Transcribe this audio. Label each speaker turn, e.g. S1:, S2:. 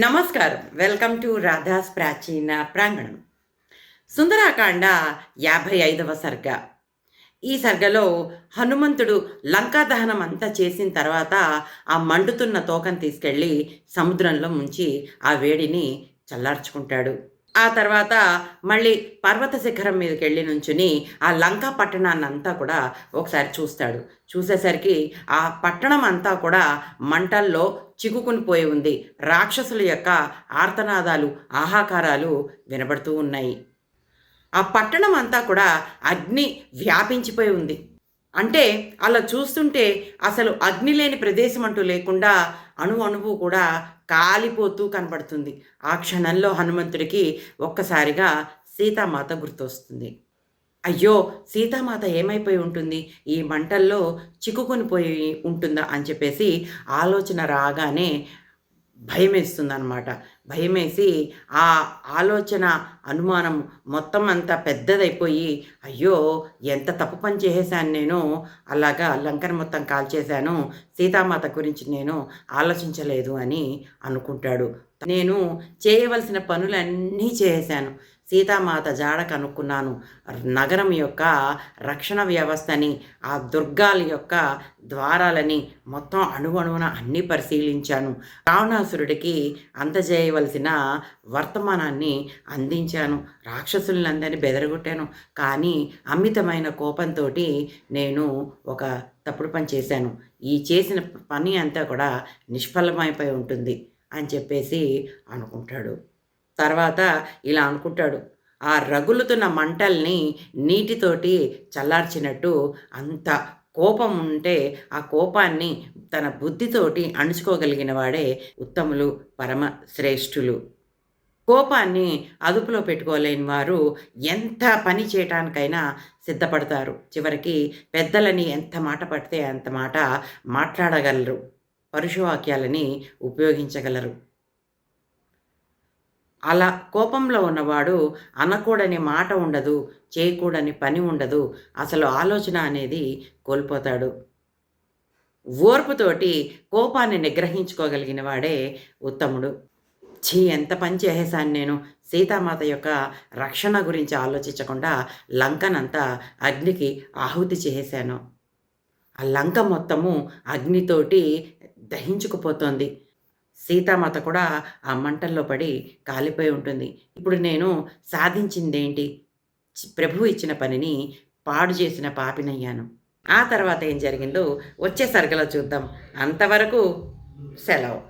S1: నమస్కారం. Welcome to Radha's ప్రాచీన ప్రాంగణం. సుందరాకాండ 55వ సర్గ. ఈ సర్గలో హనుమంతుడు లంకా దహనం అంతా చేసిన తర్వాత ఆ మండుతున్న తోకను తీసుకెళ్ళి సముద్రంలో ముంచి ఆ వేడిని చల్లార్చుకుంటాడు. ఆ తర్వాత మళ్ళీ పర్వత శిఖరం మీదకెళ్ళి నుంచుని ఆ లంకా పట్టణాన్నంతా కూడా ఒకసారి చూస్తాడు. చూసేసరికి ఆ పట్టణం అంతా కూడా మంటల్లో చిక్కుకుని పోయి ఉంది. రాక్షసుల యొక్క ఆర్తనాదాలు, ఆహాకారాలు వినబడుతూ ఉన్నాయి. ఆ పట్టణం అంతా కూడా అగ్ని వ్యాపించిపోయి ఉంది. అంటే అలా చూస్తుంటే అసలు అగ్ని లేని ప్రదేశం అంటూ లేకుండా అణువు కూడా కాలిపోతూ కనబడుతుంది. ఆ క్షణంలో హనుమంతుడికి ఒక్కసారిగా సీతామాత గుర్తొస్తుంది. అయ్యో! సీతామాత ఏమైపోయి ఉంటుంది? ఈ మంటల్లో చిక్కుకొని పోయి ఉంటుందా అని చెప్పేసి ఆలోచన రాగానే భయమేస్తుందనమాట. భయమేసి ఆ ఆలోచన, అనుమానం మొత్తం అంతా పెద్దదైపోయి, అయ్యో! ఎంత తప్పు పని చేసేశాను నేను. అలాగా లంకను మొత్తం కాల్చేశాను. సీతామాత గురించి నేను ఆలోచించలేదు అని అనుకుంటాడు. నేను చేయవలసిన పనులన్నీ చేశాను. సీతామాత జాడ కనుక్కున్నాను. నగరం యొక్క రక్షణ వ్యవస్థని, ఆ దుర్గాల యొక్క ద్వారాలని మొత్తం అణువణువున అన్నీ పరిశీలించాను. రావణాసురుడికి అందజేయవలసిన వర్తమానాన్ని అందించాను. రాక్షసులందరినీ బెదరగొట్టాను. కానీ అమితమైన కోపంతోటి నేను ఒక తప్పుడు పని చేశాను. ఈ చేసిన పని అంతా కూడా నిష్ఫలమైపోయి ఉంటుంది అని చెప్పేసి అనుకుంటాడు. తర్వాత ఇలా అనుకుంటాడు. ఆ రగులుతున్న మంటల్ని నీటితోటి చల్లార్చినట్టు అంత కోపం ఉంటే ఆ కోపాన్ని తన బుద్ధితోటి అణుచుకోగలిగిన వాడే ఉత్తములు, పరమ శ్రేష్ఠులు. కోపాన్ని అదుపులో పెట్టుకోలేని వారు ఎంత పని చేయటానికైనా సిద్ధపడతారు. చివరికి పెద్దలని ఎంత మాట పడితే అంత మాట మాట్లాడగలరు. పరుషవాక్యాలని ఉపయోగించగలరు. అలా కోపంలో ఉన్నవాడు అనకూడని మాట ఉండదు, చేయకూడని పని ఉండదు, అసలు ఆలోచన అనేది కోల్పోతాడు. ఓర్పుతోటి కోపాన్ని నిగ్రహించుకోగలిగిన వాడే ఉత్తముడు. ఎంత పని చేసేసాను నేను. సీతామాత యొక్క రక్షణ గురించి ఆలోచించకుండా లంకనంతా అగ్నికి ఆహుతి చేసేశాను. ఆ లంక మొత్తము అగ్నితోటి దహించుకుపోతోంది. సీతామాత కూడా ఆ మంటల్లో పడి కాలిపోయి ఉంటుంది. ఇప్పుడు నేను సాధించిందేంటి? ప్రభువు ఇచ్చిన పనిని పాడు చేసిన పాపినయ్యాను. ఆ తర్వాత ఏం జరిగిందో వచ్చే సర్గలో చూద్దాం. అంతవరకు సెలవు.